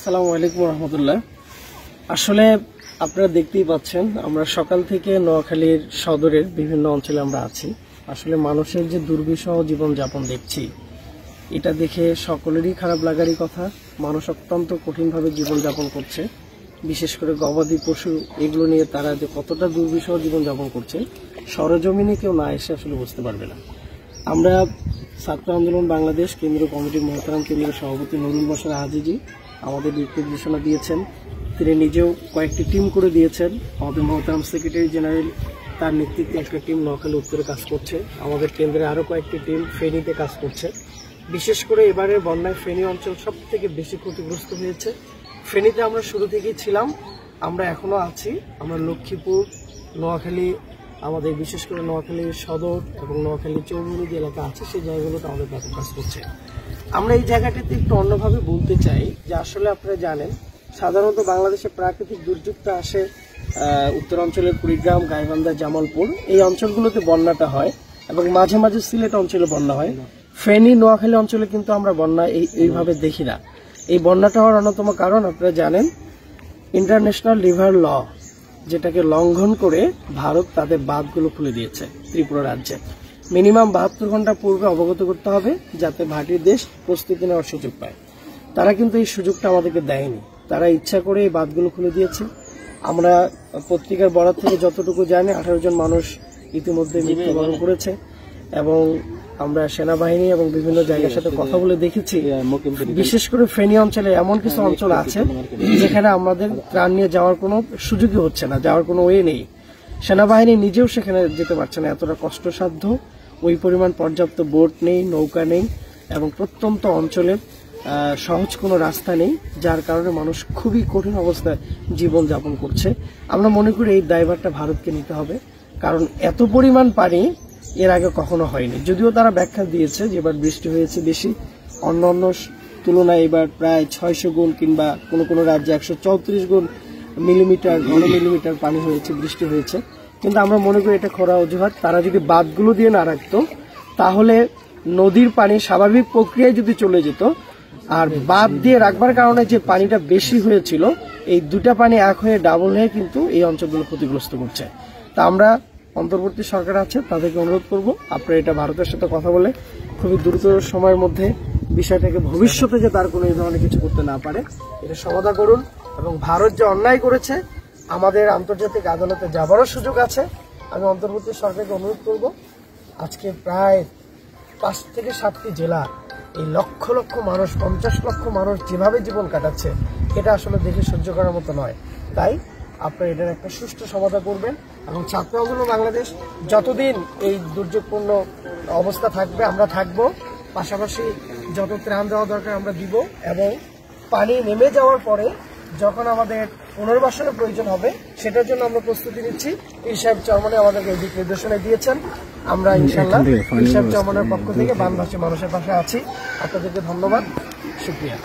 আসসালামু আলাইকুম রহমতুল্লাহ। আসলে আপনারা দেখতেই পাচ্ছেন আমরা সকাল থেকে নোয়াখালীর সদরের বিভিন্ন অঞ্চলে আমরা আছি। আসলে মানুষের যে দুর্বিষহ জীবনযাপন দেখছি, এটা দেখে সকলেরই খারাপ লাগারই কথা। মানুষ অত্যন্ত কঠিনভাবে জীবনযাপন করছে, বিশেষ করে গবাদি পশু এগুলো নিয়ে তারা যে কতটা দুর্বিষহ জীবনযাপন করছে সরজমিনে কেউ না এসে আসলে বুঝতে পারবে না। আমরা ছাত্র আন্দোলন বাংলাদেশ কেন্দ্রীয় কমিটির মহতারাম কেন্দ্রীয় সভাপতি নুরুল বশর আজিজি আমাদের নির্দেশনা দিয়েছেন। তিনি নিজেও কয়েকটি টিম করে দিয়েছেন। আমাদের মহতারাম সেক্রেটারি জেনারেল তার নেতৃত্বে একটা টিম নোয়াখালী উত্তরে কাজ করছে। আমাদের কেন্দ্রে আরও কয়েকটি টিম ফেনীতে কাজ করছে। বিশেষ করে এবারের বন্যায় ফেনী অঞ্চল সব থেকে বেশি ক্ষতিগ্রস্ত হয়েছে। ফেনীতে আমরা শুরু থেকেই ছিলাম, আমরা এখনো আছি। আমরা লক্ষ্মীপুর, নোয়াখালী, আমাদের বিশেষ করে নোয়াখালী সদর এবং নোয়াখালী চৌমুহনী যে এলাকা আছে সেই জায়গাগুলোতে আমাদের ব্যাপক কাজ করছে। আমরা এই জায়গাটিতে একটু অন্যভাবে বলতে চাই যে আসলে আপনারা জানেন সাধারণত বাংলাদেশে প্রাকৃতিক দুর্যোগটা আসে উত্তরাঞ্চলের কুড়িগ্রাম, গাইবান্ধা, জামালপুর এই অঞ্চলগুলোতে বন্যাটা হয় এবং মাঝে মাঝে সিলেট অঞ্চলে বন্যা হয়। ফেনী, নোয়াখালী অঞ্চলে কিন্তু আমরা বন্যা এইভাবে দেখি না। এই বন্যাটা হওয়ার অন্যতম কারণ আপনারা জানেন ইন্টারন্যাশনাল রিভার ল, যেটাকে লঙ্ঘন করে ভারত তাদের বাঁধগুলো খুলে দিয়েছে ত্রিপুরা রাজ্যে। মিনিমাম 72 ঘন্টা পূর্বে অবগত করতে হবে যাতে ভাটির দেশ প্রস্তুতি নেওয়ার সুযোগ পায়। তারা কিন্তু এই সুযোগটা আমাদেরকে দেয়নি, তারা ইচ্ছা করে এই বাঁধগুলো খুলে দিয়েছে। আমরা পত্রিকার বরাত থেকে যতটুকু জানি 18 জন মানুষ ইতিমধ্যে মৃত্যুবরণ করেছে এবং আমরা সেনাবাহিনী এবং বিভিন্ন জায়গার সাথে কথা বলে দেখেছি। বিশেষ করে ফেনী অঞ্চলে এমন কিছু অঞ্চল আছে যেখানে আমাদের ত্রাণ নিয়ে যাওয়ার কোনো সুযোগই হচ্ছে না, যাওয়ার কোনো ওয়ে নেই। সেনাবাহিনী নিজেও সেখানে যেতে পারছে না, এতটা কষ্টসাধ্য। ওই পরিমাণ পর্যাপ্ত বোট নেই, নৌকা নেই এবং প্রত্যন্ত অঞ্চলে সহজ কোনো রাস্তা নেই, যার কারণে মানুষ খুবই কঠিন অবস্থায় জীবনযাপন করছে। আমরা মনে করি এই দায়ভারটা ভারতকে নিতে হবে, কারণ এত পরিমাণ পানি এর আগে কখনো হয়নি। যদিও তারা ব্যাখ্যা দিয়েছে যে এবার বৃষ্টি হয়েছে বেশি, অন্য তুলনায় এবার প্রায় 600 গুণ কিংবা কোনো কোনো রাজ্যে 134 গুণ ঘন মিলিমিটার পানি হয়েছে, বৃষ্টি হয়েছে। কিন্তু আমরা মনে করি এটা খোরা অজুহাত। তারা যদি বাঁধগুলো দিয়ে না রাখতো তাহলে নদীর পানি স্বাভাবিক প্রক্রিয়ায় যদি চলে যেত, আর বাঁধ দিয়ে রাখবার কারণে যে পানিটা বেশি হয়েছিল এই দুটা পানি এক হয়ে ডাবল হয়ে কিন্তু এই অঞ্চলগুলো ক্ষতিগ্রস্ত করছে। তা আমরা অন্তর্বর্তী সরকার আছে তাদেরকে অনুরোধ করব আপনারা এটা ভারতের সাথে কথা বলে খুবই দ্রুত সময়ের মধ্যে বিষয়টাকে ভবিষ্যতে যে তার কোনো এই ধরনের কিছু করতে না পারে এটা সমাধান করুন। এবং ভারত যে অন্যায় করেছে আমাদের আন্তর্জাতিক আদালতে যাবারও সুযোগ আছে। আমি অন্তর্বর্তী সরকারকে অনুরোধ করব আজকে প্রায় 5 থেকে 7টি জেলা এই লক্ষ লক্ষ মানুষ, 50 লক্ষ মানুষ যেভাবে জীবন কাটাচ্ছে এটা আসলে দেখে সহ্য করার মতো নয়। তাই আপনারা এটার একটা সুষ্ঠু সমাধান করবেন এবং ছাত্র আন্দোলন বাংলাদেশ যতদিন এই দুর্যোগপূর্ণ অবস্থা থাকবে আমরা থাকব, পাশাপাশি যত ত্রাণ দেওয়া দরকার আমরা দিব এবং পানি নেমে যাওয়ার পরে যখন আমাদের পুনর্বাসনের প্রয়োজন হবে সেটার জন্য আমরা প্রস্তুতি নিচ্ছি। ইরশাদ চরমনে আমাদেরকে এই দিক নির্দেশনা দিয়েছেন। আমরা ইনশাআল্লাহ ইরশাদ চরমনের পক্ষ থেকে বানভাসী মানুষের পাশে আছি। আপনাদেরকে ধন্যবাদ, শুকরিয়া।